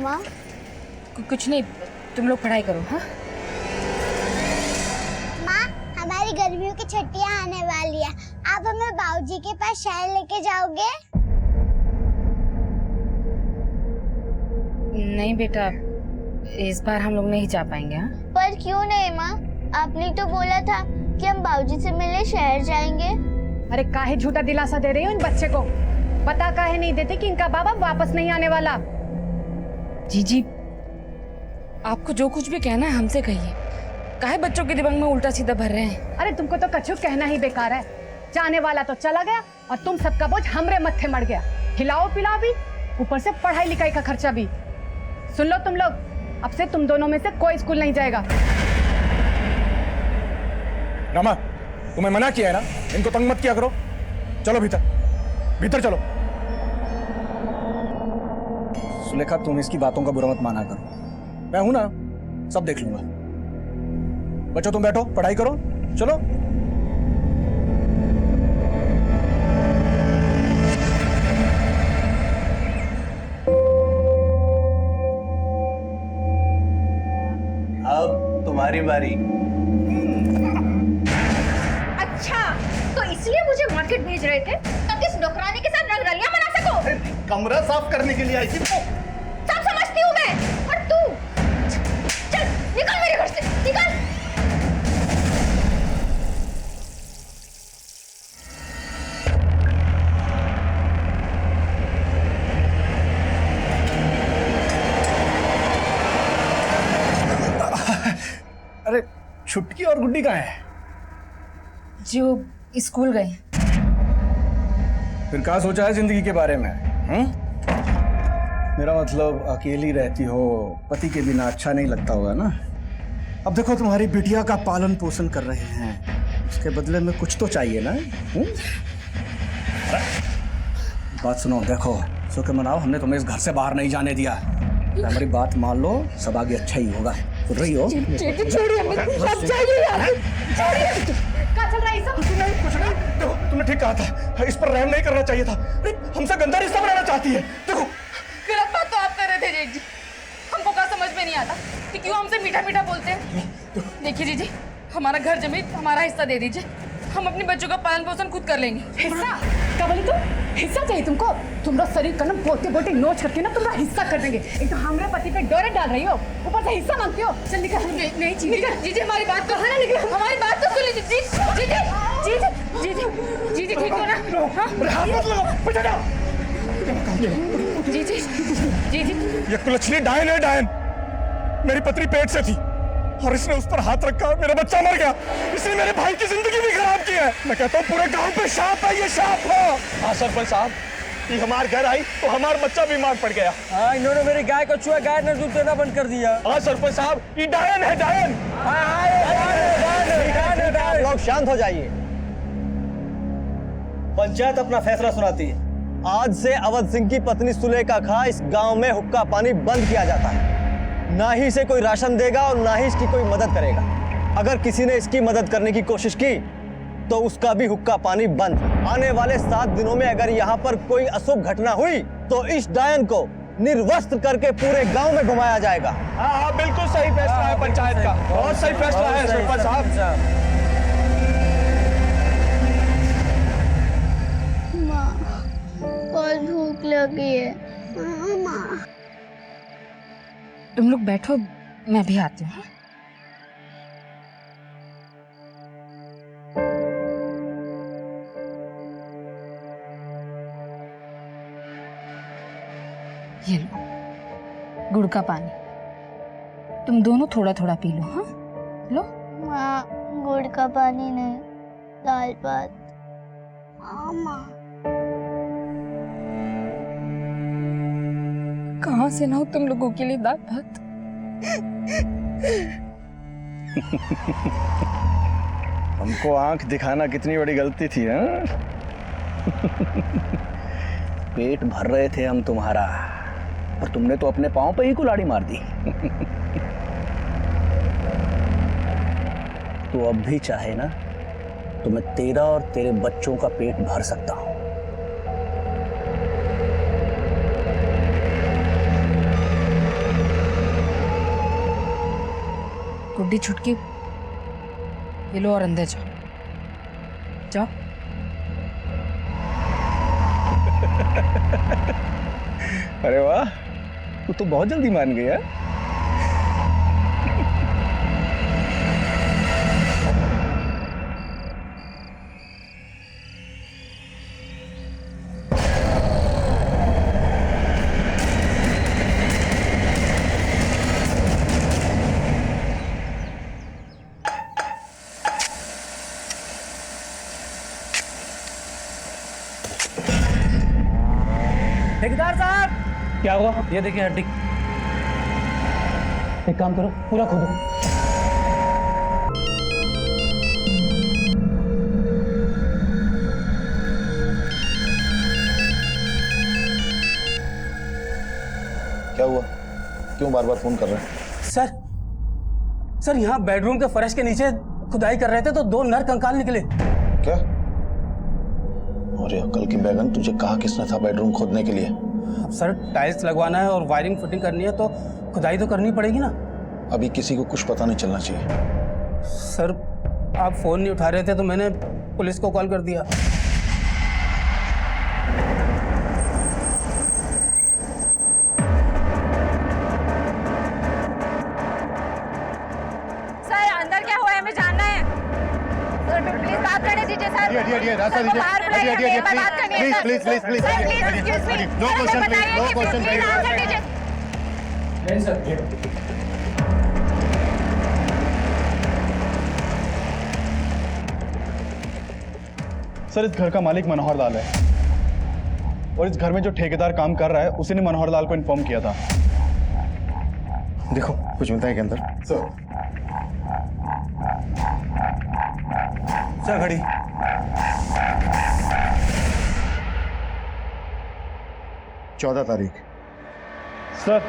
माँ? कुछ नहीं, तुम लोग पढ़ाई करो। हाँ माँ, हमारी गर्मियों की छुट्टियाँ आने वाली है, आप हमें बाबूजी के पास शहर लेके जाओगे? नहीं बेटा, इस बार हम लोग नहीं जा पाएंगे। हाँ पर क्यों नहीं माँ? आपने तो बोला था कि हम बाबूजी से मिलने शहर जाएंगे। अरे काहे झूठा दिलासा दे रही हो इन बच्चे को? पता काहे नहीं देते कि इनका बाबा वापस नहीं आने वाला? जीजी, आपको जो कुछ भी कहना है हमसे कहिए। काहे बच्चों के दिमाग में उल्टा सीधा भर रहे हैं? अरे तुमको तो कछु कहना ही बेकार है। जाने वाला तो चला गया और तुम सबका बोझ हमरे मत्थे मर गया। खिलाओ पिलाओ भी, ऊपर से पढ़ाई लिखाई का खर्चा भी। सुन लो तुम लोग, अब से तुम दोनों में से कोई स्कूल नहीं जाएगा। रमा, तुम्हें मना किया है ना, इनको तंग मत किया करो। चलो भीतर, भीतर चलो। सुलेखा, तुम इसकी बातों का बुरा मत माना करो। मैं हूं ना, सब देख लूंगा। बच्चों तुम बैठो, पढ़ाई करो, चलो। अब तुम्हारी बारी। अच्छा, तो इसलिए मुझे मार्केट भेज रहे थे ताकि इस नौकरानी के साथ रंगरलियां मना सको। कमरा साफ करने के लिए आई थी। सब समझती हूँ मैं। और तू चल निकल मेरे घर से, निकल। अरे छुटकी और गुड्डी कहाँ है? जो स्कूल गए। फिर क्या सोचा है जिंदगी के बारे में? मेरा मतलब अकेली रहती हो, पति के बिना अच्छा नहीं लगता होगा ना। अब देखो, तुम्हारी बिटिया का पालन पोषण कर रहे हैं, उसके बदले में कुछ तो चाहिए ना। बात सुनो, देखो सो के मनाओ, हमने तुम्हें इस घर से बाहर नहीं जाने दिया। हमारी बात मान लो, सब आगे अच्छा ही होगा। सुन रही हो? क्या चल रहा है सब? कुछ नहीं। देखो, तुमने ठीक कहा था, इस पर रहम नहीं करना चाहिए था। हमसे गंदा रिश्ता बनाना चाहती है। देखो, गलत बात तो आप कर रहे थे जीजी। हमको क्या समझ में नहीं आता कि क्यों हमसे मीठा मीठा बोलते हैं। देखिए जीजी, हमारा घर जमीन हमारा हिस्सा दे दीजिए, हम अपने बच्चों का पालन पोषण खुद कर लेंगे। हिस्सा? क्या बोली तुम? हिस्सा चाहिए तुमको? तुमरा शरीर का ना बोलते बोलते नोच करके ना तुम्हारा हिस्सा कर देंगे। एक तो हमारे पति पे डोरे डाल रही हो, ऊपर से हिस्सा मांगती हो। चल निकल। नहीं जीजी, हमारी बात तो है ना, हमारी बात तो सुन लीजिए। जीजी ठीक हो ना? जीजी ये कुलच्छनी डायन है, डायन। मेरी पत्नी पेट से थी और इसने उस पर हाथ रखा, मेरा बच्चा मर गया। इसने मेरे भाई की जिंदगी भी खराब की है। मैं कहता हूँ पूरे गांव पे शाप है, ये शाप है। हाँ सरपंच साहब, ये हमारे घर आई तो हमारा बच्चा बीमार पड़ गया। हाँ, इन्होंने मेरी गाय को छुआ, गाय ने दूध देना बंद कर दिया। हाँ सरपंच साहब, ये डायन है, डायन। आप लोग शांत हो जाइए, पंचायत अपना फैसला सुनाती है। आज से अवध सिंह की पत्नी सुलेखा खा इस गांव में हुक्का पानी बंद किया जाता है। ना ही इसे कोई राशन देगा और ना ही इसकी कोई मदद करेगा। अगर किसी ने इसकी मदद करने की कोशिश की तो उसका भी हुक्का पानी बंद। आने वाले 7 दिनों में अगर यहाँ पर कोई अशुभ घटना हुई तो इस डायन को निर्वस्त्र करके पूरे गांव में घुमाया जाएगा। हाँ, बिल्कुल सही फैसला है पंचायत का, बहुत सही फैसला है सरपंच साहब। माँ, बहुत भूख लगी है। माँ, तुम लोग बैठो, मैं भी आती हूँ। ये लो गुड़ का पानी, तुम दोनों थोड़ा थोड़ा पी लो। हाँ लो। माँ, गुड़ का पानी नहीं, दाल भात। माँ, कहाँ से ना हो तुम लोगों के लिए दाल भात? हमको आंख दिखाना कितनी बड़ी गलती थी। हाँ? पेट भर रहे थे हम तुम्हारा, और तुमने तो अपने पांव पे ही कुल्हाड़ी मार दी। तो अब भी चाहे ना तो मैं तेरा और तेरे बच्चों का पेट भर सकता हूं। गुड्डी छुटकी, ये लो और अंदर जाओ। जाओ। अरे वाह, तू तो बहुत जल्दी मान गई है। ठेकेदार साहब, क्या हुआ? ये देखिए हड्डी। एक काम करो, पूरा खोदो। क्या हुआ? क्यों बार बार फोन कर रहे हैं? सर यहाँ बेडरूम के फर्श के नीचे खुदाई कर रहे थे तो 2 नर कंकाल निकले। क्या? और ये अक्ल की बैगन, तुझे कहा किसने था बेडरूम खोदने के लिए? अब सर टाइल्स लगवाना है और वायरिंग फिटिंग करनी है तो खुदाई तो करनी पड़ेगी ना। अभी किसी को कुछ पता नहीं चलना चाहिए। सर आप फोन नहीं उठा रहे थे तो मैंने पुलिस को कॉल कर दिया। सर अंदर क्या हुआ है हमें जानना है। सर प्लीज बात करने दीजिए सर। रास्ता दीजिए। बाहर बुलाइए, हमें बात करनी है sir. Please sir please excuse me. No question please, no question please answer दीजिए। नहीं सर। सर, इस घर का मालिक मनोहर लाल है और इस घर में जो ठेकेदार काम कर रहा है उसी ने मनोहर लाल को इन्फॉर्म किया था। देखो कुछ मिलता है के अंदर। सर घड़ी। चौदह तारीख। सर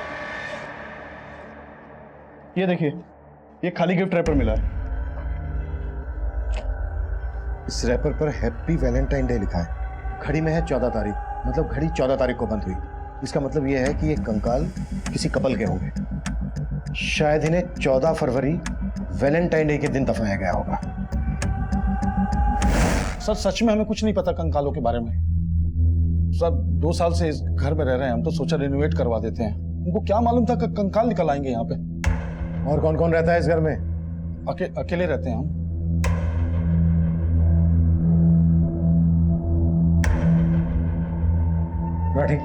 ये देखिए, ये खाली गिफ्ट रैपर मिला है। इस रैपर पर हैप्पी वैलेंटाइन डे लिखा है। घड़ी में है 14 तारीख, मतलब घड़ी 14 तारीख को बंद हुई। इसका मतलब यह है कि ये कंकाल किसी कपल के होंगे। शायद इन्हें 14 फरवरी वैलेंटाइन डे के दिन दफनाया गया होगा। सर सच में हमें कुछ नहीं पता कंकालों के बारे में। सर 2 साल से इस घर में रह रहे हैं हम, तो सोचा रिनोवेट करवा देते हैं। उनको क्या मालूम था कि कंकाल निकल आएंगे यहाँ पे। और कौन कौन रहता है इस घर में? अकेले रहते हैं हम। राठी,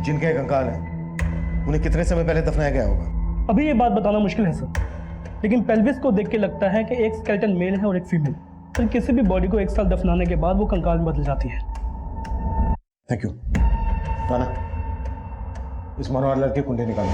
जिनके कंकाल हैं उन्हें कितने समय पहले दफनाया गया होगा? अभी ये बात बताना मुश्किल है सर, लेकिन पेल्विस को देख के लगता है कि एक स्केलेटन मेल है और एक फीमेल। तो किसी भी बॉडी को 1 साल दफनाने के बाद वो कंकाल में बदल जाती है। Thank you. राना, इस मनोहर लाल की कुंडली निकालो।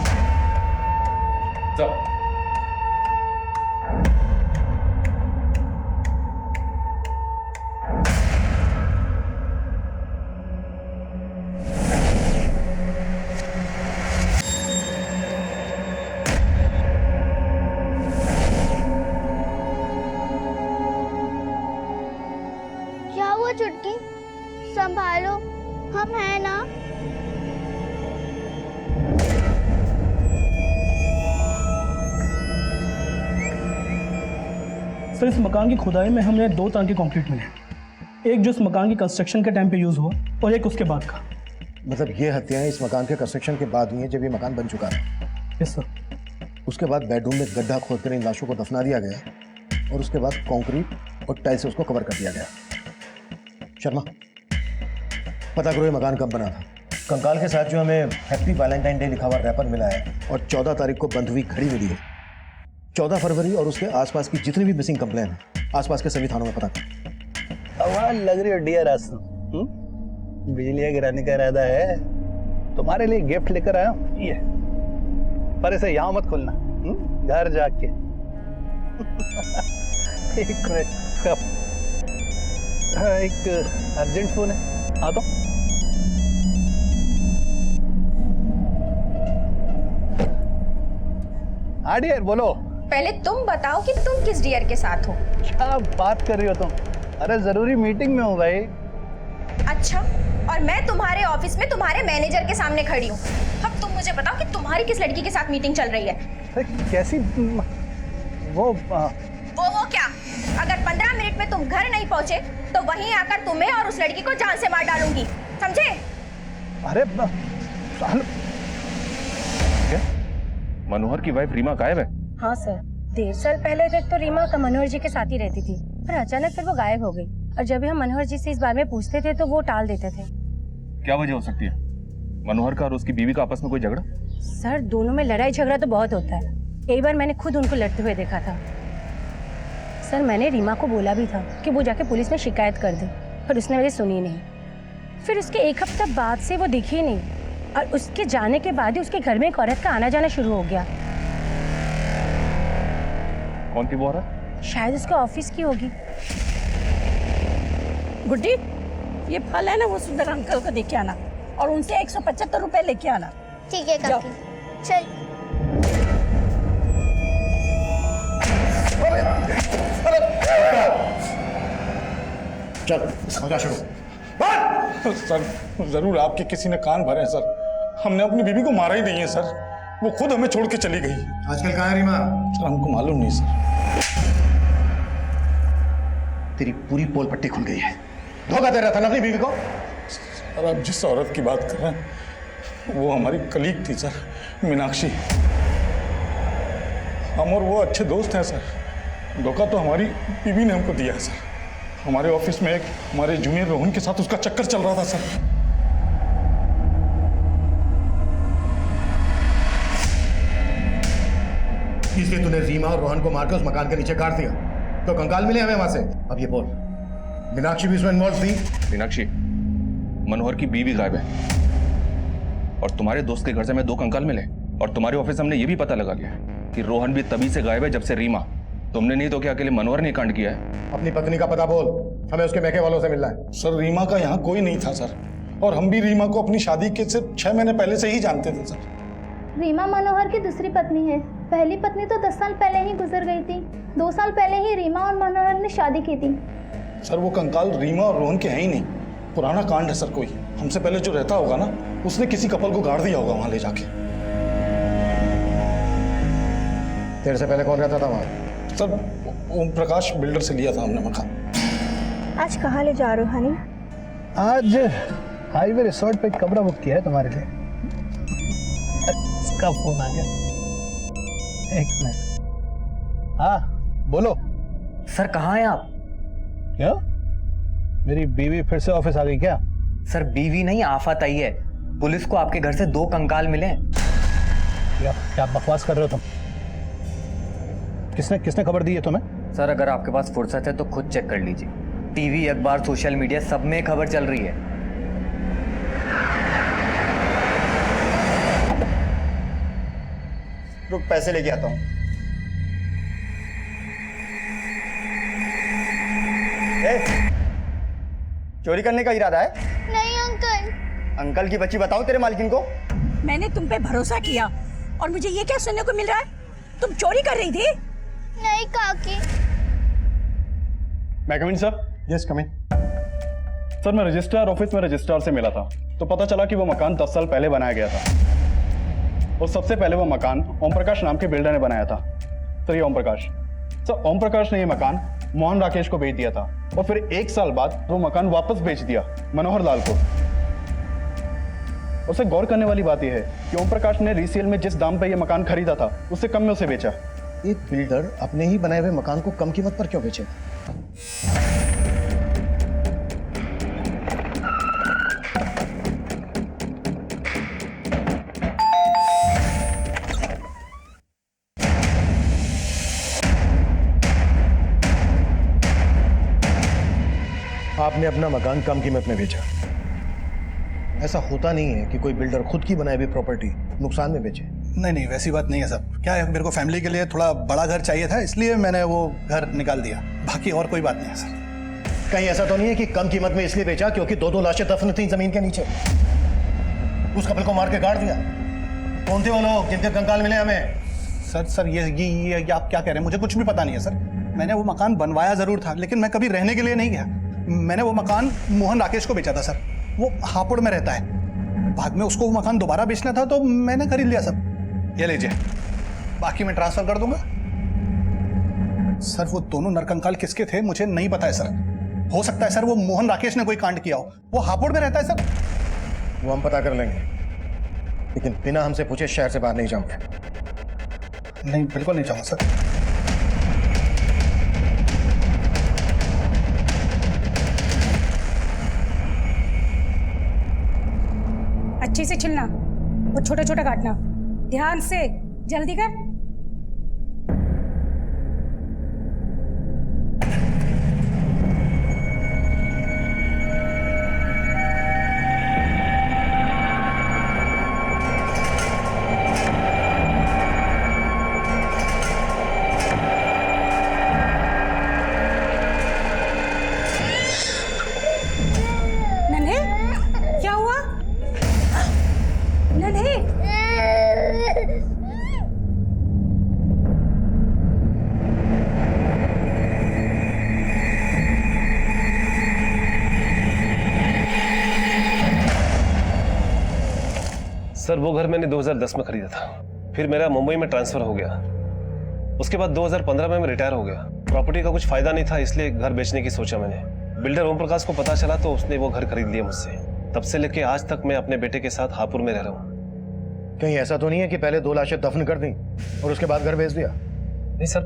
क्या हुआ चुटकी? संभालो, हम हैं ना। सर इस मकान की खुदाई में हमने 2 तरह के कंक्रीट मिले। एक जो इस मकान की कंस्ट्रक्शन के टाइम पे यूज हुआ और एक उसके बाद का। मतलब ये हत्याएं इस मकान के कंस्ट्रक्शन के बाद हुई हैं, जब ये मकान बन चुका है। Yes sir. उसके बाद बेडरूम में गड्ढा खोदकर इन लाशों को दफना दिया गया और उसके बाद कंक्रीट और टाइल से उसको कवर कर दिया गया। शर्मा, पता करो ये मकान कब बना था। कंकाल के साथ जो हमें हैप्पी वैलेंटाइन डे लिखा हुआ रैपर मिला है और 14 तारीख को बंद हुई घड़ी मिली है। 14 फरवरी और उसके आसपास की जितनी भी मिसिंग कंप्लेन है आसपास के सभी थानों में पता कर। आवाज लग रही है डियर आसम, बिजलियां गिराने का इरादा है। तुम्हारे लिए गिफ्ट लेकर आया हूं, ये पर इसे यहाँ मत खोलना, घर जाके। एक मिनट, एक अर्जेंट फोन है, आ तो। हाँ डियर, बोलो। पहले तुम बताओ कि तुम किस डियर के साथ हो। क्या बात कर रही हो तुम? अरे जरूरी मीटिंग में हूँ भाई। अच्छा, और मैं तुम्हारे ऑफिस में तुम्हारे मैनेजर के सामने खड़ी हूँ। अब तुम मुझे बताओ कि तुम्हारी किस लड़की के साथ मीटिंग चल रही है। कैसी वो वो क्या? अगर 15 मिनट में तुम घर नहीं पहुंचे तो वहीं आकर तुम्हें और उस लड़की को जान से मार डालूंगी, समझे? अरे क्या मनोहर की वाइफ रीमा गायब है? हाँ सर, 1.5 साल पहले तक तो रीमा का मनोहर जी के साथ ही रहती थी, पर अचानक फिर वो गायब हो गई। और जब भी हम मनोहर जी से इस बारे में पूछते थे तो वो टाल देते थे। क्या वजह हो सकती है? मनोहर का और उसकी बीवी का आपस में कोई झगड़ा? सर, दोनों में लड़ाई झगड़ा तो बहुत होता है। कई बार मैंने खुद उनको लड़ते हुए देखा था। सर, मैंने रीमा को बोला भी था कि वो जाके पुलिस में शिकायत कर दे, पर उसने मेरी सुनी नहीं। फिर उसके 1 हफ्ता बाद से वो दिखी नहीं, और उसके जाने के बाद ही उसके घर में एक औरत का आना जाना शुरू हो गया। कौन थी वो औरत? शायद उसके ऑफिस की होगी। गुड्डी, ये फल है ना, वो सुंदर अंकल को देके आना और उनसे 175 रुपए लेके आना। ठीक है काकी, चल। चल मजा शुरू। सर जरूर आपके किसी ने कान भरे हैं सर। हमने अपनी बीवी को मारा ही नहीं है सर, वो खुद हमें छोड़ के चली गई। आजकल कहाँ है रीमा? सर हमको मालूम नहीं सर। तेरी पूरी पोल पट्टी खुल गई है। धोखा दे रहा था ना अपनी बीवी को। सर आप जिस औरत की बात कर रहे हैं वो हमारी कलीग थी सर, मीनाक्षी। हम और वो अच्छे दोस्त हैं सर। धोखा तो हमारी बीवी ने हमको दिया है सर। हमारे ऑफिस में एक हमारे जूनियर रोहन के साथ उसका चक्कर चल रहा था सर। इसलिए तूने रीमा और रोहन को मारकर उस मकान के नीचे काट दिया, तो कंकाल मिले हमें वहां से। अब ये बोल, मीनाक्षी भी इसमें इन्वॉल्व थी? मीनाक्षी मनोहर की बीवी गायब है, और तुम्हारे दोस्त के घर से हमें 2 कंकाल मिले, और तुम्हारे ऑफिस हमने ये भी पता लगा लिया कि रोहन भी तभी से गायब है जब से रीमा। तुमने नहीं तो क्या अकेले मनोहर ने कांड किया है? अपनी पत्नी का पता बोल, हमें उसके मैके वालों से मिलना है। सर रीमा का यहाँ कोई नहीं था सर, और हम भी रीमा को अपनी शादी के सिर्फ 6 महीने पहले से ही जानते थे सर। रीमा मनोहर की दूसरी पत्नी है। पहली पत्नी तो 10 साल पहले ही गुजर गई थी। 2 साल पहले ही रीमा और मनोहर ने शादी की थी। सर वो कंकाल रीमा और रोहन के हैं ही नहीं, पुराना कांड है सर। कोई हमसे पहले जो रहता होगा ना, उसने किसी कपल को गाड़ दिया होगा वहां ले जाके। तेरे से पहले कौन रहता था वहां? सर ओम प्रकाश बिल्डर से लिया था हमने मकान। आज कहाँ ले जा रहे हो हनी? आज हाईवे रिसोर्ट पे कमरा बुक किया है तुम्हारे लिए। इसका फोन आ गया, 1 मिनट। हाँ बोलो। सर कहाँ हैं आप? क्या मेरी बीवी फिर से ऑफिस आ गई क्या? सर बीवी नहीं, आफत आई है। पुलिस को आपके घर से 2 कंकाल मिले हैं। क्या बकवास कर रहे हो तुम? किसने खबर दी है तुम्हें? सर अगर आपके पास फुर्सत है तो खुद चेक कर लीजिए। टीवी, अखबार, सोशल मीडिया सब में खबर चल रही है। रुक, पैसे लेके आता हूँ। चोरी करने का इरादा है? नहीं अंकल। अंकल की बच्ची, बताओ तेरे मालकिन को। मैंने तुम पे भरोसा किया और मुझे ये क्या सुनने को मिल रहा है? तुम चोरी कर रही थी? नहीं काकी। मैं कम इन सर? यस कम इन। सर मैं रजिस्ट्रार ऑफिस में रजिस्ट्रार से मिला था, तो पता चला कि वो मकान 10 साल पहले बनाया गया था, और सबसे पहले वो मकान ओम प्रकाश नाम के बिल्डर ने बनाया था। सर ये ओम प्रकाश, सर ओम प्रकाश ने ये मकान मोहन राकेश को बेच दिया था, और फिर 1 साल बाद वो मकान वापस बेच दिया मनोहर लाल को। उससे गौर करने वाली बात यह है कि ओम प्रकाश ने रीसेल में जिस दाम पर यह मकान खरीदा था उससे कम में उसे बेचा। एक बिल्डर अपने ही बनाए हुए मकान को कम कीमत पर क्यों बेचेगा? आपने अपना मकान कम कीमत में बेचा। ऐसा होता नहीं है कि कोई बिल्डर खुद की बनाई हुई प्रॉपर्टी नुकसान में बेचे। नहीं, वैसी बात नहीं है साहब। क्या है, मेरे को फैमिली के लिए थोड़ा बड़ा घर चाहिए था, इसलिए मैंने वो घर निकाल दिया। बाकी और कोई बात नहीं है सर। कहीं ऐसा तो नहीं है कि कम कीमत में इसलिए बेचा क्योंकि 2 लाशें दफन थी जमीन के नीचे, उस कपल को मार के गाड़ दिया? कौन थे वो लोग जिनके कंकाल मिले हमें? सर ये आप क्या कह रहे हैं? मुझे कुछ भी पता नहीं है सर। मैंने वो मकान बनवाया जरूर था, लेकिन मैं कभी रहने के लिए नहीं गया। मैंने वो मकान मोहन राकेश को बेचा था सर। वो हापुड़ में रहता है। बाद में उसको वो मकान दोबारा बेचना था तो मैंने खरीद लिया सर। ये लीजिए, बाकी मैं ट्रांसफर कर दूंगा। सर वो दोनों नरकंकाल किसके थे मुझे नहीं पता है सर। हो सकता है सर वो मोहन राकेश ने कोई कांड किया हो। वो हापुड़ में रहता है सर। वो हम पता कर लेंगे, लेकिन बिना हमसे पूछे शहर से बाहर नहीं जाऊंगे। नहीं, बिल्कुल नहीं चाहूंगा सर। अच्छे से छिलना, वो छोटा छोटा काटना, ध्यान से, जल्दी कर। नन्हे, क्या हुआ? नन्हे, सर वो घर मैंने 2010 में खरीदा था, फिर मेरा मुंबई में ट्रांसफर हो गया। उसके बाद 2015 में मैं रिटायर हो गया। प्रॉपर्टी का कुछ फायदा नहीं था, इसलिए घर बेचने की सोचा मैंने। बिल्डर ओम प्रकाश को पता चला तो उसने वो घर खरीद लिया मुझसे। तब से लेके आज तक मैं अपने बेटे के साथ हापुड़ में रह रहा हूँ। कहीं ऐसा तो नहीं है कि पहले 2 लाशें दफन कर दी और उसके बाद घर बेच दिया? नहीं सर,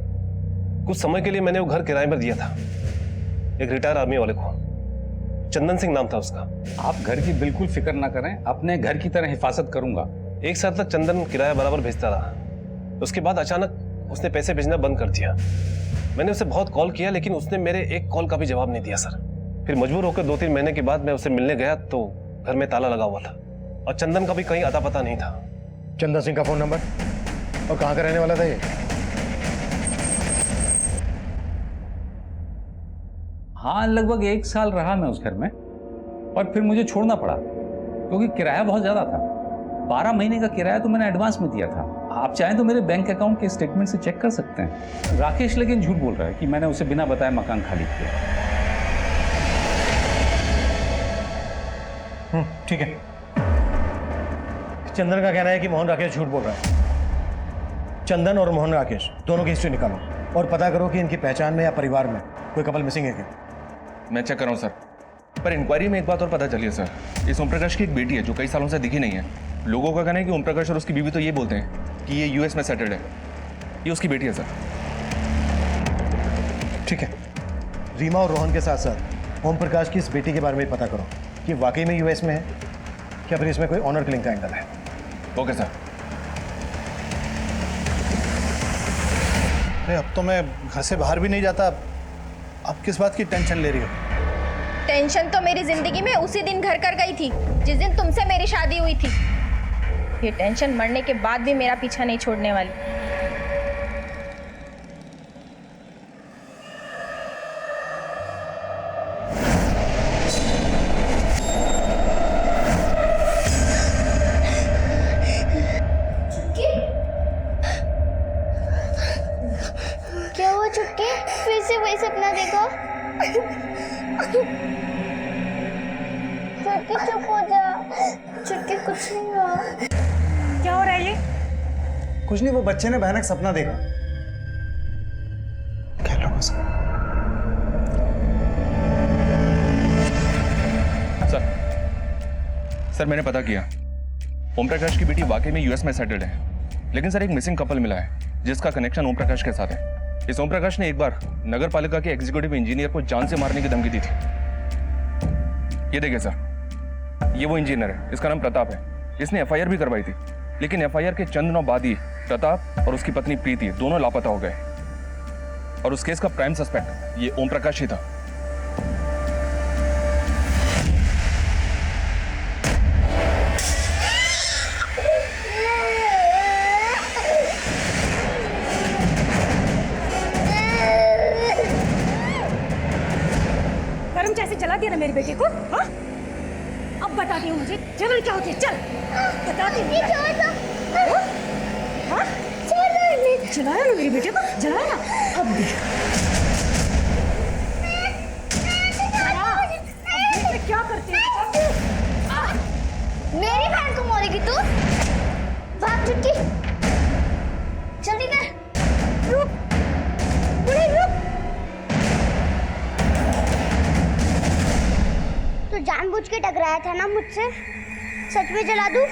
कुछ समय के लिए मैंने वो घर किराए पर दिया था एक रिटायर आर्मी वाले को। चंदन सिंह नाम था उसका। आप घर की बिल्कुल फिक्र ना करें, अपने घर की तरह हिफाजत करूंगा। 1 साल तक चंदन किराया बराबर भेजता रहा। उसके बाद अचानक उसने पैसे भेजना बंद कर दिया। मैंने उसे बहुत कॉल किया, लेकिन उसने मेरे एक कॉल का भी जवाब नहीं दिया सर। फिर मजबूर होकर 2-3 महीने के बाद मैं उसे मिलने गया तो घर में ताला लगा हुआ था और चंदन का भी कहीं अता पता नहीं था। चंदन सिंह का फोन नंबर और कहाँ का रहने वाला था ये? हाँ, लगभग 1 साल रहा मैं उस घर में और फिर मुझे छोड़ना पड़ा क्योंकि किराया बहुत ज्यादा था। 12 महीने का किराया तो मैंने एडवांस में दिया था। आप चाहें तो मेरे बैंक अकाउंट के स्टेटमेंट से चेक कर सकते हैं। राकेश लेकिन झूठ बोल रहा है कि मैंने उसे बिना बताए मकान खाली किया। ठीक है। चंदन का कहना है कि मोहन राकेश झूठ बोल रहा है। चंदन और मोहन राकेश दोनों की हिस्ट्री निकालो और पता करो कि इनकी पहचान में या परिवार में कोई कपल मिसिंग है क्या। मैं चेक कर रहा हूँ सर, पर इंक्वायरी में एक बात और पता चली है सर। इस ओम प्रकाश की एक बेटी है जो कई सालों से दिखी नहीं है। लोगों का कहना है कि ओम प्रकाश और उसकी बीवी तो ये बोलते हैं कि ये यूएस में सेटल्ड है। ये उसकी बेटी है सर। ठीक है, रीमा और रोहन के साथ साथ ओम प्रकाश की इस बेटी के बारे में पता करो कि वाकई में यूएस में है क्या फिर इसमें कोई ऑनर किलिंग का एंगल है। Okay sir. अरे अब तो मैं घर से बाहर भी नहीं जाता। अब किस बात की टेंशन ले रही हो? टेंशन तो मेरी जिंदगी में उसी दिन घर कर गई थी जिस दिन तुमसे मेरी शादी हुई थी। ये टेंशन मरने के बाद भी मेरा पीछा नहीं छोड़ने वाली। क्या हुआ चुटकी? फिर से वही सपना देखो? चुटकी चुप हो जा। चुटकी कुछ नहीं हुआ। क्या हो रहा है ये? कुछ नहीं, वो बच्चे ने भयानक सपना देखा। सर मैंने पता किया, ओम प्रकाश की बेटी वाकई में यूएस में सेटल्ड है। लेकिन सर एक मिसिंग कपल मिला है जिसका कनेक्शन ओम प्रकाश के साथ है। इस ओम प्रकाश ने एक बार नगर पालिका के एग्जीक्यूटिव इंजीनियर को जान से मारने की धमकी दी थी। ये देखिए सर, ये वो इंजीनियर है, इसका नाम प्रताप है। इसने एफआईआर भी करवाई थी, लेकिन एफआईआर के चंद दिनों बाद ही प्रताप और उसकी पत्नी प्रीति दोनों लापता हो गए और उस केस का प्राइम सस्पेक्ट ये ओम प्रकाश ही था। गरम चाय से जला दिया ना मेरी बेटी को। हाँ? अब बताती हूँ मुझे जलन क्या होती है। चल बताती हूँ। हाँ? जलाया ना मेरी बेटी को, जलाया ना। अब देख क्या करती है। मेरी बहन को मारेगी तू? भाग चुटकी, जल्दी कर। रुक, बुढ़ी रुक। तो जानबूझ के टकराया था ना मुझसे? सच में जला दूं?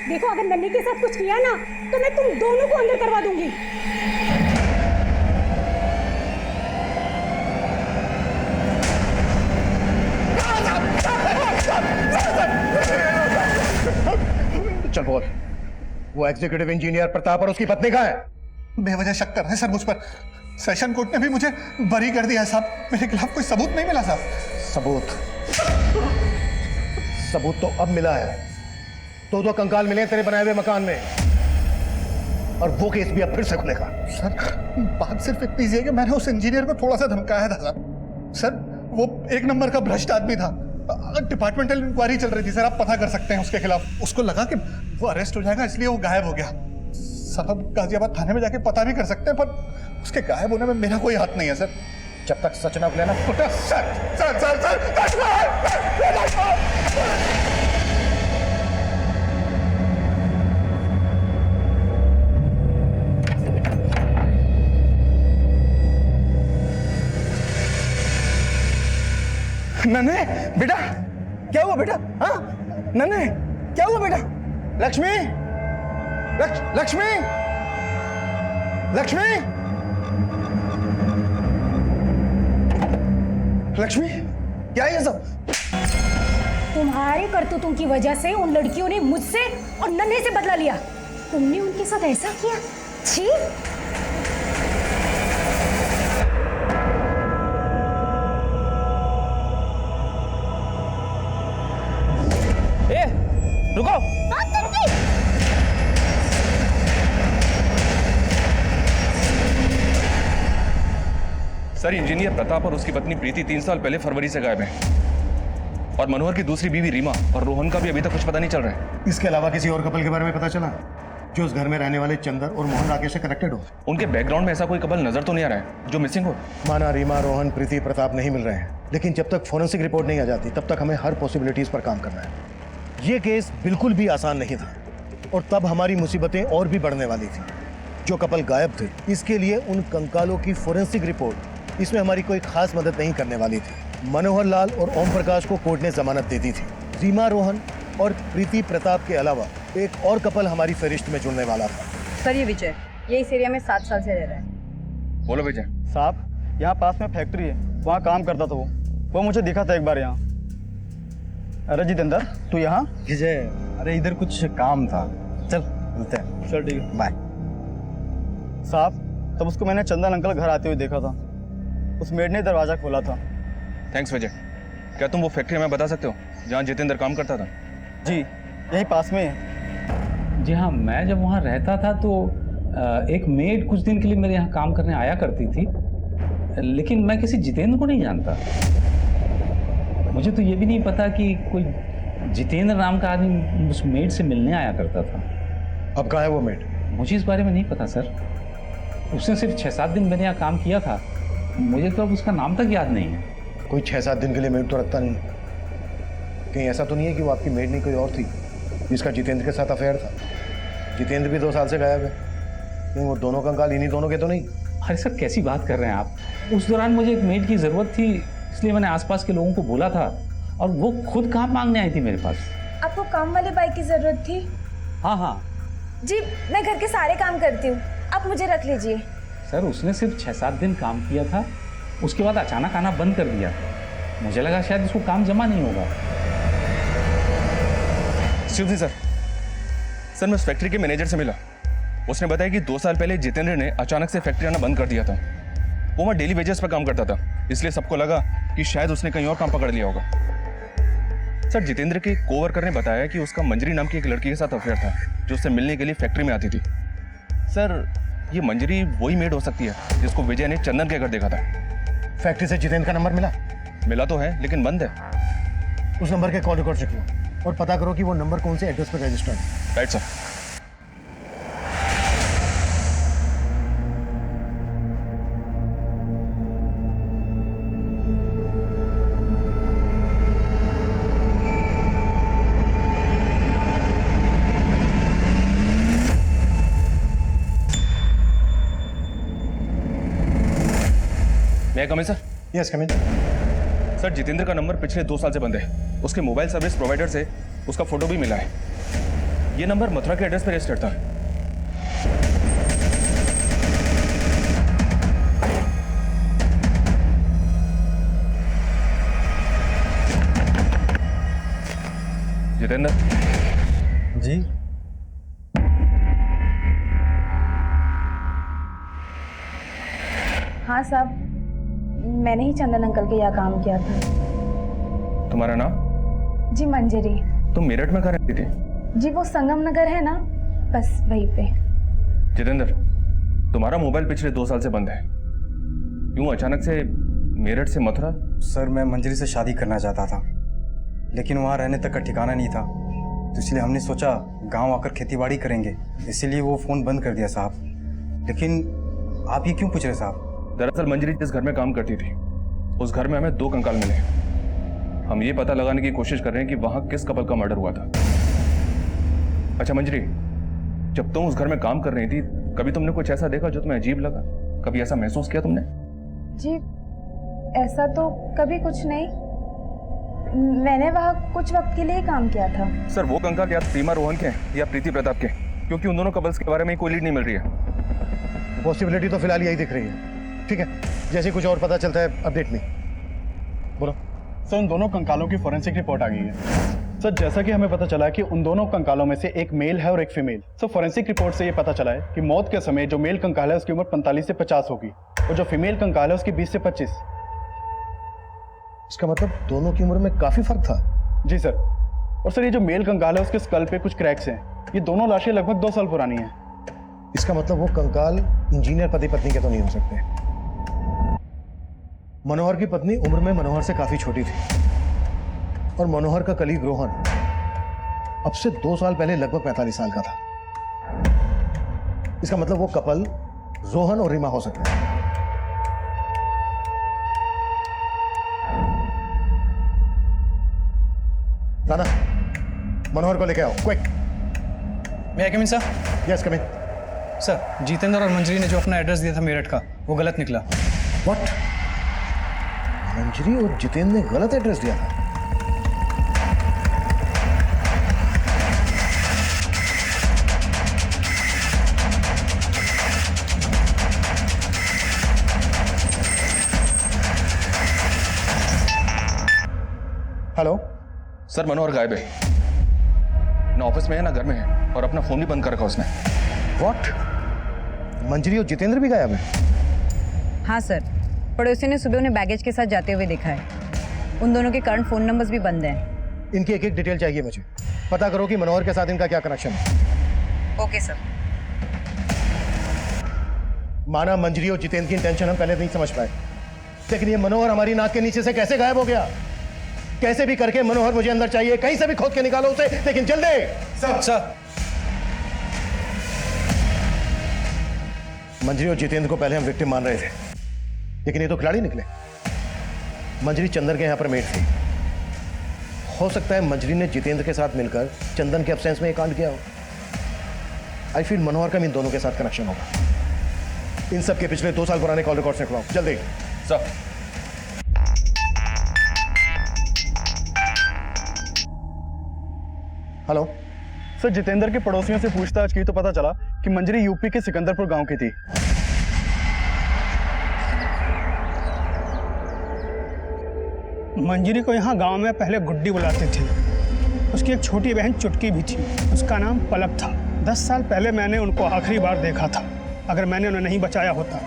देखो, अगर नन्ही के साथ कुछ किया ना तो मैं तुम दोनों को अंदर करवा दूंगी। चल बोल, वो एग्जीक्यूटिव इंजीनियर प्रताप और उसकी पत्नी कहाँ है? बेवजह शक कर रहे हैं सर मुझ पर। सेशन कोर्ट ने भी मुझे बरी कर दिया है साहब। मेरे खिलाफ कोई सबूत नहीं मिला साहब। सबूत तो अब मिला है। दो कंकाल मिले तेरे बनाए हुए मकान में, और वो केस भी अब फिर से खुलेगा। सर, बात सिर्फ इतनी सी है कि मैंने उस इंजीनियर को थोड़ा सा धमकाया था सर। सर, वो एक नंबर का भ्रष्ट आदमी था। डिपार्टमेंटल इंक्वायरी चल रही थी सर, आप पता कर सकते हैं उसके खिलाफ। उसको लगा कि वो अरेस्ट हो जाएगा, इसलिए वो गायब हो गया। सर, अब गाजियाबाद थाने में जाके पता भी कर सकते हैं, पर उसके गायब होने में मेरा कोई हाथ नहीं है सर। जब तक सच न खुले ना। नन्हे बेटा, क्या हुआ बेटा? हाँ नन्हे, क्या हुआ बेटा? लक्ष्मी, लक्ष्मी, लक्ष्मी, लक्ष्मी, क्या है ये सब? तुम्हारे करतूतों की वजह से उन लड़कियों ने मुझसे और नन्हे से बदला लिया। तुमने उनके साथ ऐसा किया? छी! रुको। सर, इंजीनियर प्रताप और उसकी पत्नी प्रीति 3 साल पहले फरवरी से गायब हैं, और मनोहर की दूसरी बीवी रीमा और रोहन का भी अभी तक कुछ पता नहीं चल रहा है। इसके अलावा किसी और कपल के बारे में पता चला जो उस घर में रहने वाले चंदर और मोहन राकेश से कनेक्टेड हो? उनके बैकग्राउंड में ऐसा कोई कपल नजर तो नहीं आ रहा है जो मिसिंग हो। माना रीमा, रोहन, प्रीति, प्रताप नहीं मिल रहे हैं, लेकिन जब तक फोरेंसिक रिपोर्ट नहीं आ जाती तब तक हमें हर पॉसिबिलिटीज पर काम करना है। ये केस बिल्कुल भी आसान नहीं था, और तब हमारी मुसीबतें और भी बढ़ने वाली थी। जो कपल गायब थे, इसके लिए उन कंकालों की फोरेंसिक रिपोर्ट इसमें हमारी कोई खास मदद नहीं करने वाली थी। मनोहर लाल और ओम प्रकाश को कोर्ट ने जमानत दे दी थी। रीमा, रोहन और प्रीति प्रताप के अलावा एक और कपल हमारी फहरिस्त में जुड़ने वाला था। सर, ये विजय, ये इस एरिया में 7 साल से रह रहा है। बोलो विजय। साहब, यहाँ पास में फैक्ट्री है, वहाँ काम करता था वो मुझे दिखा था एक बार यहाँ। अरे जितेंद्र, तू यहाँ? विजय, अरे इधर कुछ काम था, चल मिलते हैं। चल ठीक है, बाय। साहब, तब उसको मैंने चंदन अंकल घर आते हुए देखा था। उस मेड ने दरवाजा खोला था। थैंक्स विजय। क्या तुम वो फैक्ट्री हमें बता सकते हो जहाँ जितेंद्र काम करता था? जी, यही पास में है। जी हाँ, मैं जब वहाँ रहता था तो एक मेड कुछ दिन के लिए मेरे यहाँ काम करने आया करती थी, लेकिन मैं किसी जितेंद्र को नहीं जानता। मुझे तो ये भी नहीं पता कि कोई जितेंद्र नाम का आदमी उस मेड से मिलने आया करता था। अब कहाँ है वो मेड? मुझे इस बारे में नहीं पता सर। उसने सिर्फ 6-7 दिन मेरे यहाँ काम किया था, मुझे तो अब उसका नाम तक याद नहीं है। कोई 6-7 दिन के लिए मेड तो रखता नहीं। कहीं ऐसा तो नहीं है कि वो आपकी मेड नहीं कोई और थी जिसका जितेंद्र के साथ अफेयर था? जितेंद्र भी 2 साल से गायब है, कहीं वो दोनों कंकाल इन्हीं दोनों के तो नहीं? अरे सर, कैसी बात कर रहे हैं आप? उस दौरान मुझे एक मेड की ज़रूरत थी, इसलिए मैंने आसपास के लोगों को बोला था, और वो खुद काम मांगने आई थी मेरे पास। आपको काम वाले बाई की जरूरत थी? हाँ हाँ जी, मैं घर के सारे काम करती हूँ, आप मुझे रख लीजिए। सर, उसने सिर्फ 6-7 दिन काम किया था, उसके बाद अचानक आना बंद कर दिया। मुझे लगा शायद इसको काम जमा नहीं होगा। शिवजी सर, मैं उस फैक्ट्री के मैनेजर से मिला। उसने बताया कि 2 साल पहले जितेंद्र ने अचानक से फैक्ट्री आना बंद कर दिया था। वो वहाँ डेली वेजेस पर काम करता था, इसलिए सबको लगा कि शायद उसने कहीं और काम पकड़ लिया होगा। सर, जितेंद्र के कोवर्कर ने बताया कि उसका मंजरी नाम की एक लड़की के साथ अफेयर था जो उससे मिलने के लिए फैक्ट्री में आती थी। सर, ये मंजरी वही मेड हो सकती है जिसको विजय ने चंदन के घर देखा था। फैक्ट्री से जितेंद्र का नंबर मिला तो है, लेकिन बंद है। उस नंबर के कॉल रिकॉर्ड चेक लो और पता करो कि वो नंबर कौन से एड्रेस पर रजिस्टर्ड है। Right sir. May I come in, sir? Yes, come in. Sir Jitendra का नंबर पिछले 2 साल से बंद है। उसके मोबाइल सर्विस प्रोवाइडर से उसका फोटो भी मिला है। ये नंबर मथुरा के एड्रेस पर रजिस्टर्ड था। जितेंद्र जी हाँ साहब, मैंने ही चंदन अंकल के यहाँ काम किया था। तुम्हारा नाम? जी मंजरी। तुम मेरठ में कहाँ रहती थी? जी वो संगम नगर है ना, बस वहीं पे। जितेंद्र, तुम्हारा मोबाइल पिछले 2 साल से बंद है। यूं अचानक से मेरठ से मथुरा? सर मैं मंजरी से शादी करना चाहता था, लेकिन वहाँ रहने तक का ठिकाना नहीं था, तो इसलिए हमने सोचा गांव आकर खेतीबाड़ी करेंगे, इसीलिए वो फ़ोन बंद कर दिया साहब। लेकिन आप ये क्यों पूछ रहे साहब? दरअसल मंजरी जिस घर में काम करती थी उस घर में हमें 2 कंकाल मिले। हम ये पता लगाने की कोशिश कर रहे हैं कि वहां किस कपल का मर्डर हुआ था। अच्छा मंजरी, जब तुम उस घर में काम कर रही थी कभी तुमने कुछ ऐसा देखा जो तुम्हें अजीब लगा? कभी ऐसा महसूस किया तुमने? जी ऐसा तो कभी कुछ नहीं, मैंने वहाँ कुछ वक्त के लिए काम किया था। सर वो कंकाल या सीमा रोहन के हैं या प्रीति प्रताप के, क्योंकि उन दोनों कपल्स के बारे में कोई लीड नहीं मिल रही है। पॉसिबिलिटी तो फिलहाल यही दिख रही है। ठीक है, जैसे कुछ और पता चलता है अपडेट में बोलो। सर उन दोनों कंकालों की फोरेंसिक रिपोर्ट आ गई है। सर जैसा कि हमें पता चला है कि उन दोनों कंकालों में से एक मेल है और एक फीमेल। सर फोरेंसिक रिपोर्ट से ये पता चला है कि मौत के समय जो मेल कंकाल है उसकी उम्र 45 से 50 होगी और जो फीमेल कंकाल है उसकी 20 से 25। इसका मतलब दोनों की उम्र में काफी फर्क था। जी सर। और सर ये जो मेल कंकाल है उसके स्कल पे कुछ क्रैक्स हैं। ये दोनों लाशें लगभग 2 साल पुरानी हैं। इसका मतलब वो कंकाल इंजीनियर पति पत्नी के तो नहीं हो सकते। मनोहर की पत्नी उम्र में मनोहर से काफी छोटी थी और मनोहर का कलीग रोहन अब से 2 साल पहले लगभग 45 साल का था। इसका मतलब वो कपल रोहन और रीमा हो सकते हैं। राना, मनोहर को लेके आओ क्विक। मैं आई कम इन सर? यस कम इन। सर जितेंद्र और मंजरी ने जो अपना एड्रेस दिया था मेरठ का, वो गलत निकला। व्हाट? मंजरी और जितेंद्र ने गलत एड्रेस दिया था? हेलो सर मनोहर गायब है, ना ऑफिस में है ना घर में है, और अपना फोन भी बंद कर रखा उसने। व्हाट? मंजरी और जितेंद्र भी गायब है? हाँ सर, पड़ोसी ने सुबह उन्हें बैगेज के साथ जाते हुए देखा है। उन दोनों के करंट फोन नंबर्स भी बंद हैं। इनकी एक एक डिटेल चाहिए मुझे। पता करो कि मनोहर के साथ इनका क्या कनेक्शन है। Okay sir. माना मंजरी और जितेंद्र की इंटेंशन हम पहले नहीं समझ पाए, लेकिन ये मनोहर हमारी नाक के नीचे से कैसे गायब हो गया? कैसे भी करके मनोहर मुझे अंदर चाहिए, कहीं से भी खोद के निकालो उसे, लेकिन जल्दी। सर मंजरी और जितेंद्र को पहले हम विक्टिम मान रहे थे, लेकिन ये तो खिलाड़ी निकले। मंजरी चंदन के यहां पर मेट थी। हो सकता है मंजरी ने जितेंद्र के साथ मिलकर चंदन के एब्सेंस में ये कांड किया हो। आई फील मनोहर का इन दोनों के साथ कनेक्शन होगा। इन सब के पिछले 2 साल पुराने कॉल रिकॉर्ड्स निकलवाओ जल्दी। सर हेलो सर, जितेंद्र के पड़ोसियों से पूछताछ की तो पता चला कि मंजरी यूपी के सिकंदरपुर गांव की थी। मंजरी को यहाँ गांव में पहले गुड्डी बुलाते थे। उसकी एक छोटी बहन चुटकी भी थी, उसका नाम पलक था। 10 साल पहले मैंने उनको आखिरी बार देखा था। अगर मैंने उन्हें नहीं बचाया होता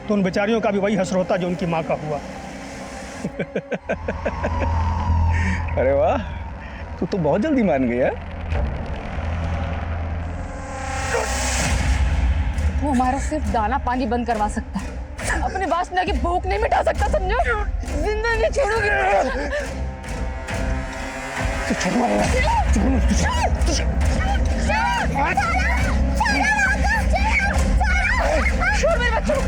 तो उन बेचारियों का भी वही हश्र होता जो उनकी माँ का हुआ। अरे वाह, तू तो बहुत जल्दी मान गया। वो हमारा सिर्फ दाना पानी बंद करवा सकता है, अपने वासना की भूख नहीं मिटा सकता, समझो? जिंदा नहीं छोड़ोगे। छोड़ मेरे बच्चों को।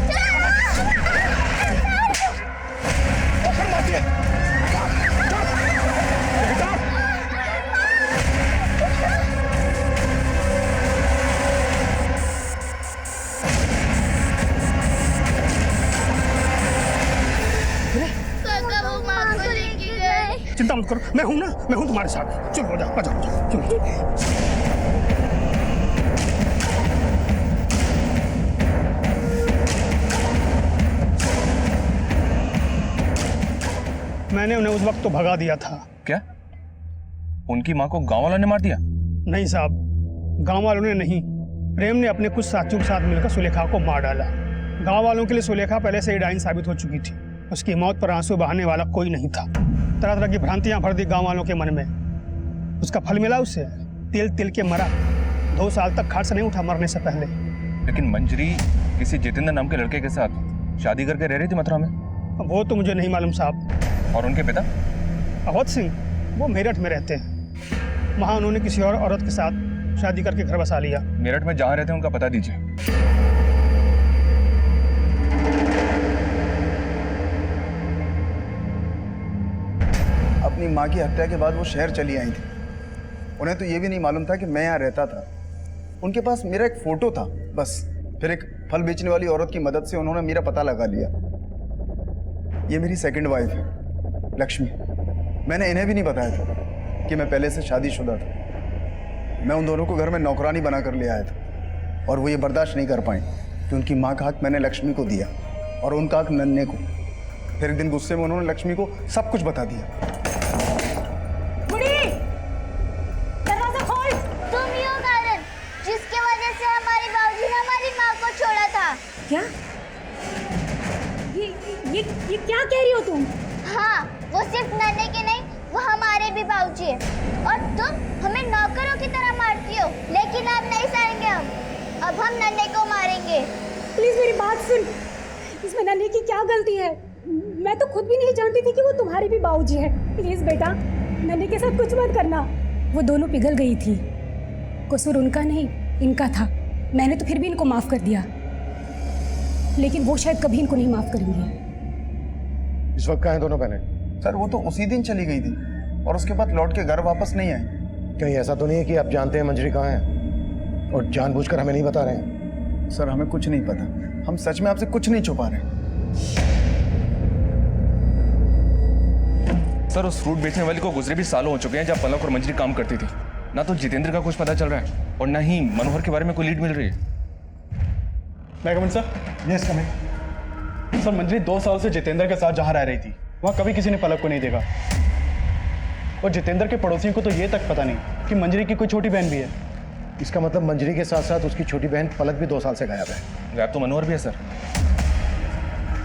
काका वो माँ को लेके चिंता मत करो, मैं हूं ना, मैं हूं तुम्हारे साथ। चलो आ जाओ, आ जाओ, चलो। मैंने उन्हें उस वक्त तो भगा दिया था। क्या उनकी माँ को गांव वालों ने मार दिया? नहीं साहब, गांव वालों ने नहीं, प्रेम ने अपने कुछ साथियों के साथ मिलकर सुलेखा को मार डाला। गांव वालों के लिए सुलेखा पहले से ही डाइन साबित हो चुकी थी। उसकी मौत पर आंसू बहाने वाला कोई नहीं था। तरह तरह की भ्रांतियां भर दी गांव वालों के मन में। उसका फल मिला उसे, तिल तिल के मरा। 2 साल तक खाट से नहीं उठा मरने से पहले। लेकिन मंजरी किसी जितेंद्र नाम के लड़के के साथ शादी करके रह रही थी मथुरा में। वो तो मुझे नहीं मालूम साहब। और उनके पिता अवध सिंह, वो मेरठ में रहते हैं। वहाँ उन्होंने किसी और औरत के साथ शादी करके घर बसा लिया। मेरठ में जहाँ रहते हैं उनका पता दीजिए। अपनी माँ की हत्या के बाद वो शहर चली आई थी। उन्हें तो ये भी नहीं मालूम था कि मैं यहाँ रहता था। उनके पास मेरा एक फोटो था बस। फिर एक फल बेचने वाली औरत की मदद से उन्होंने मेरा पता लगा लिया। ये मेरी सेकंड वाइफ है, लक्ष्मी। मैंने इन्हें भी नहीं बताया था कि मैं पहले से शादीशुदा था। मैं उन दोनों को घर में नौकरानी बना कर ले आया था और वो ये बर्दाश्त नहीं कर पाए कि उनकी माँ का हक मैंने लक्ष्मी को दिया और उनका हक नन्हे को। फिर एक दिन गुस्से में उन्होंने लक्ष्मी को सब कुछ बता दिया। दरवाजा खोल। तुम ही हो कारण जिसके वजह से हमारे बाबूजी ने हमारी माँ को छोड़ा था। क्या? ये क्या कह रही हो तुम? हाँ, वो सिर्फ नन्हे के नहीं, वो हमारे भी बाबूजी है। और तुम हमें नौकरों की तरह मारती हो, लेकिन अब नहीं सहेंगे हम। अब हम नन्हे को मारेंगे। प्लीज मेरी बात सुन। इसमें नन्हे की क्या गलती है? मैं तो खुद भी नहीं जानती थी कि वो तुम्हारे भी बाबूजी है। प्लीज बेटा, नन्हे के साथ कुछ मत करना। वो दोनों पिघल गई थी। कसूर उनका नहीं, इनका था। मैंने तो फिर भी इनको माफ कर दिया, लेकिन वो शायद कभी इनको नहीं माफ करेंगे। इस वक्त कहाँ हैं दोनों बहनें? सर वो तो उसी दिन चली गई थी और उसके बाद लौट के घर वापस नहीं आई। कहीं ऐसा तो नहीं है कि आप जानते हैं मंजरी कहाँ है और जानबूझकर हमें नहीं बता रहे हैं? सर हमें कुछ नहीं पता। हम सच में आपसे कुछ नहीं छुपा रहे। सर उस फ्रूट बेचने वाली को गुजरे भी सालों हो चुके हैं जब पलक और मंजरी काम करती थी। ना तो जितेंद्र का कुछ पता चल रहा है और ना ही मनोहर के बारे में कोई लीड मिल रही है। मैं coming sir? Yes coming. Sir Manjari 2 साल से जितेंद्र के साथ जहाँ रह रही थी वहाँ कभी किसी ने पलक को नहीं देखा। और जितेंद्र के पड़ोसियों को तो ये तक पता नहीं कि मंजरी की कोई छोटी बहन भी है। इसका मतलब मंजरी के साथ साथ उसकी छोटी बहन पलक भी 2 साल से गायब है। गायब तो मनोहर भी है सर,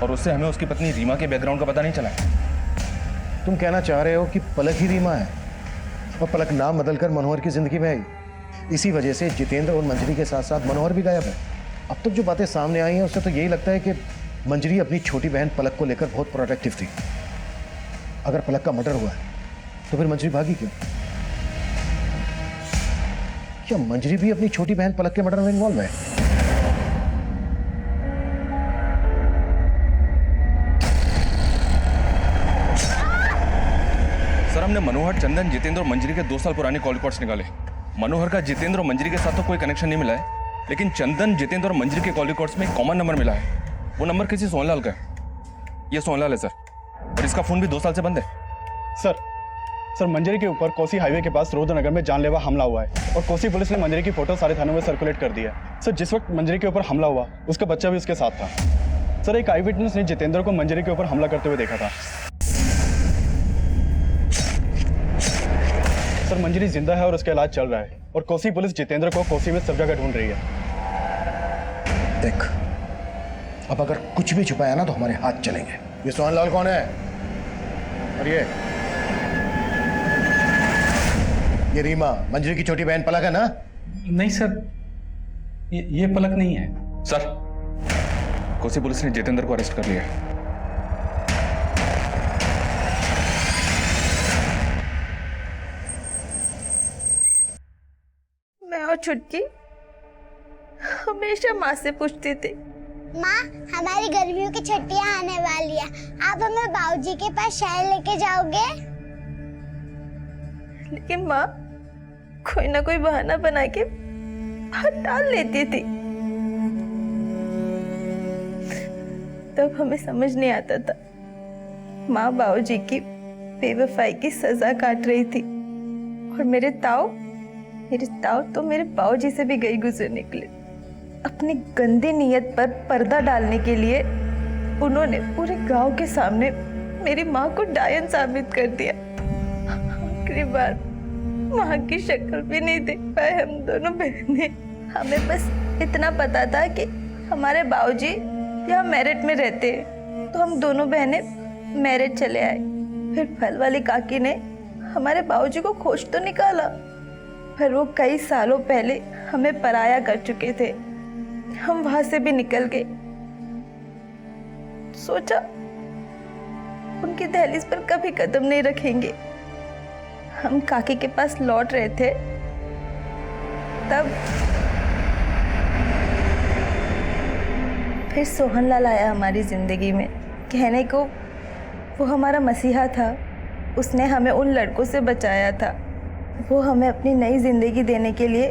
और उससे हमें उसकी पत्नी रीमा के बैकग्राउंड का पता नहीं चला है। तुम कहना चाह रहे हो कि पलक ही रीमा है और पलक नाम बदलकर मनोहर की जिंदगी में आई। इसी वजह से जितेंद्र और मंजरी के साथ साथ मनोहर भी गायब है। अब तक जो बातें सामने आई हैं उससे तो यही लगता है कि मंजरी अपनी छोटी बहन पलक को लेकर बहुत प्रोटेक्टिव थी। अगर पलक का मर्डर हुआ है तो फिर मंजरी भागी क्यों? क्या मंजरी भी अपनी छोटी बहन पलक के मर्डर में इन्वॉल्व है? सर हमने मनोहर, चंदन, जितेंद्र और मंजरी के 2 साल पुराने कॉल रिकॉर्ड्स निकाले। मनोहर का जितेंद्र और मंजरी के साथ तो कोई कनेक्शन नहीं मिला है, लेकिन चंदन, जितेंद्र और मंजरी के कॉल रिकॉर्ड्स में एक कॉमन नंबर मिला है। वो नंबर किसी सोनलाल का है। ये सोनलाल है सर, और इसका फोन भी 2 साल से बंद है। सर मंजरी के ऊपर कोसी हाईवे के पास रुद्रनगर में जानलेवा हमला हुआ है और कोसी पुलिस ने मंजरी की फोटो सारे थानों में सर्कुलेट कर दी है। सर जिस वक्त मंजरी के ऊपर हमला हुआ उसका बच्चा भी उसके साथ था। सर एक आई विटनेस ने जितेंद्र को मंजरी के ऊपर हमला करते हुए देखा था। सर मंजरी जिंदा है और उसका इलाज चल रहा है और कोसी पुलिस जितेंद्र को कोसी में सब जगह ढूंढ रही है। देख, अब अगर कुछ भी छुपाया ना तो हमारे हाथ चलेंगे। ये सोहनलाल कौन है? और ये रीमा मंजरी की छोटी बहन पलक है ना? नहीं सर, ये पलक नहीं है। सर कोसी पुलिस ने जितेंद्र को अरेस्ट कर लिया है। मैं और छुटकी हमेशा माँ से पूछती थी, माँ हमारी गर्मियों की छुट्टियां आने वाली है, आप हमें बाबूजी के पास शहर लेके जाओगे? लेकिन माँ कोई ना कोई बहाना बना के बाहर टाल लेती थी। तब हमें समझ नहीं आता था माँ बाबूजी की बेवफाई की सजा काट रही थी और मेरे ताऊ तो मेरे बाऊजी से भी गई गुजर निकले। अपनी गंदी नीयत पर पर्दा डालने के लिए उन्होंने पूरे गांव के सामने मेरी माँ को डायन साबित कर दिया। आखिरी बार माँ की शक्ल भी नहीं देख पाए हम दोनों बहनें। हमें बस इतना पता था कि हमारे बाऊजी यहाँ मेरठ में रहते हैं, तो हम दोनों बहनें मेरठ चले आए। फिर फल वाली काकी ने हमारे बाऊजी को खोज तो निकाला, पर वो कई सालों पहले हमें पराया कर चुके थे। हम वहां से भी निकल गए। सोचा उनकी दहलीज पर कभी कदम नहीं रखेंगे। हम काकी के पास लौट रहे थे, तब फिर सोहनलाल आया हमारी जिंदगी में। कहने को वो हमारा मसीहा था। उसने हमें उन लड़कों से बचाया था। वो हमें अपनी नई जिंदगी देने के लिए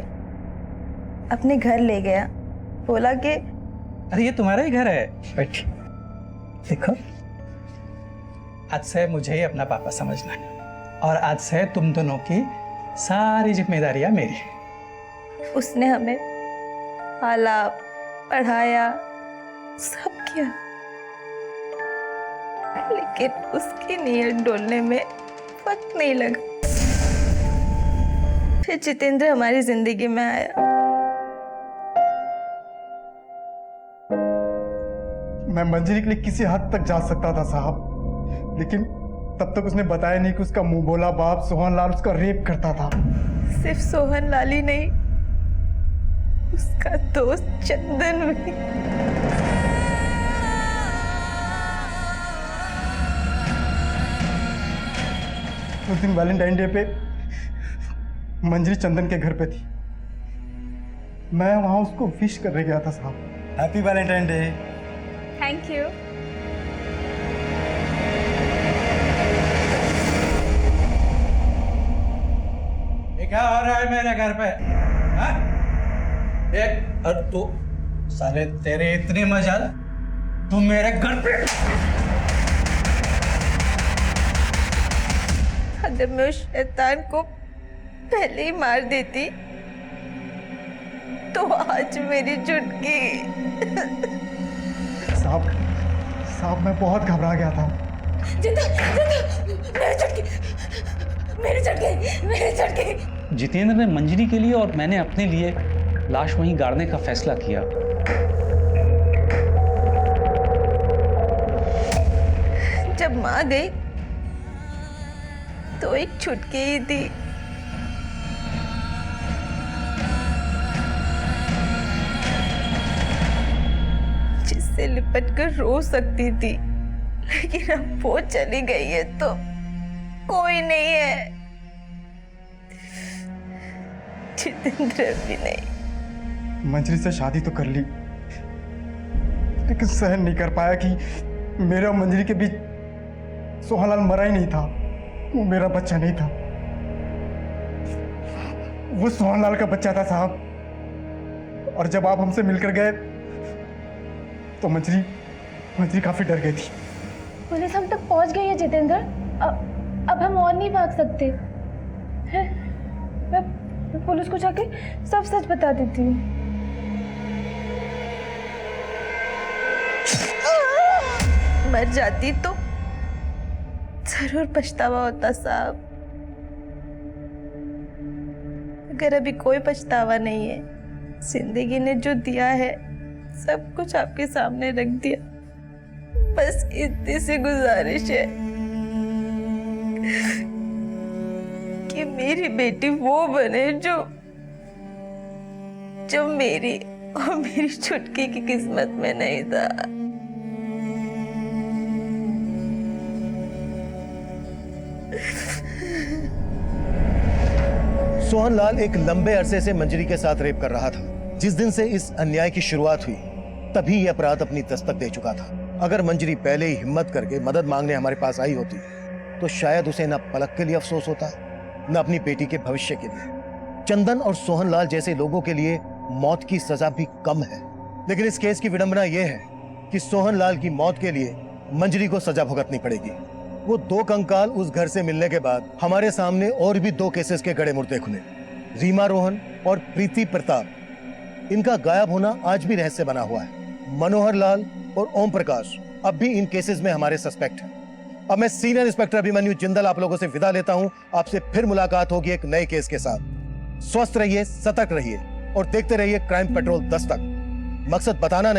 अपने घर ले गया। बोला कि अरे ये तुम्हारा ही घर है, बैठ। देखो, आज से मुझे ही अपना पापा समझना है और आज से तुम दोनों की सारी जिम्मेदारियां मेरी। उसने हमें पाला, पढ़ाया, सब किया, लेकिन उसकी नीयत डोलने में वक्त नहीं लगा। फिर जितेंद्र हमारी जिंदगी में आया। मैं मंजरी के लिए किसी हद तक जा सकता था साहब, लेकिन तब तक उसने बताया नहीं कि उसका मुंह बोला बाप सोहनलाल उसका रेप करता था। सिर्फ सोहनलाल ही नहीं, उसका दोस्त चंदन भी। उस दिन वैलेंटाइन डे पे मंजरी चंदन के घर पे थी। मैं वहां उसको विश करने गया था साहब। Happy Valentine day. Thank you. ये क्या हो रहा है मेरे घर पे? हाँ? एक और तू साले तेरे इतनी मजाल, तू मेरे घर पे। अगर मैं उस शैतान को पहले ही मार देती तो आज मेरी चुटकी। साहब मैं बहुत घबरा गया था। मेरी चुटकी। जितेंद्र ने मंजरी के लिए और मैंने अपने लिए लाश वहीं गाड़ने का फैसला किया। जब माँ गई तो एक चुटकी ही थी। जिससे लिपट कर रो सकती थी, लेकिन अब वो चली गई है तो कोई नहीं है। जितेंद्र भी नहीं। मंजरी से शादी तो कर ली, लेकिन सहन नहीं कर पाया कि मेरा मंजरी के बीच सोहनलाल मरा ही नहीं था। वो मेरा बच्चा नहीं था, वो सोहनलाल का बच्चा था साहब। और जब आप हमसे मिलकर गए तो मंजरी काफी डर गई थी। पुलिस हम तक पहुंच गई है जितेंद्र। अब हम और नहीं भाग सकते हैं। मैं पुलिस को जाके सब सच बता देती हूँ। मर जाती तो जरूर पछतावा होता साहब। अगर अभी कोई पछतावा नहीं है, जिंदगी ने जो दिया है सब कुछ आपके सामने रख दिया। बस इतनी सी गुजारिश है कि मेरी बेटी वो बने जो मेरी और मेरी छुटकी की किस्मत में नहीं था। सोहनलाल एक लंबे अरसे से मंजरी के साथ रेप कर रहा था। जिस दिन से इस अन्याय की शुरुआत हुई, तभी यह अपराध अपनी दस्तक दे चुका था। अगर मंजरी पहले ही हिम्मत करके मदद मांगने हमारे पास आई होती, तो शायद उसे न पलक के लिए अफसोस होता, न अपनी बेटी के भविष्य के लिए। चंदन और सोहनलाल जैसे लोगों के लिए मौत की सजा भी कम है, लेकिन इस केस की विडंबना यह है कि सोहनलाल की मौत के लिए मंजरी को सजा भुगतनी पड़ेगी। वो दो कंकाल उस घर से मिलने के बाद हमारे सामने और भी दो केसेस के गड़े मुर्दे खुले, रीमा रोहन और प्रीति प्रताप। इनका गायब होना आज भी रहस्य बना हुआ है। मनोहर लाल और ओम प्रकाश अब भी इन केसेस में हमारे सस्पेक्ट हैं। अब मैं सीनियर इंस्पेक्टर अभिमन्यु जिंदल आप लोगों से विदा लेता हूं। आपसे फिर मुलाकात होगी एक नए केस के साथ। स्वस्थ रहिए, सतर्क रहिए और देखते रहिए क्राइम पेट्रोल 10 तक। मकसद बताना नहीं,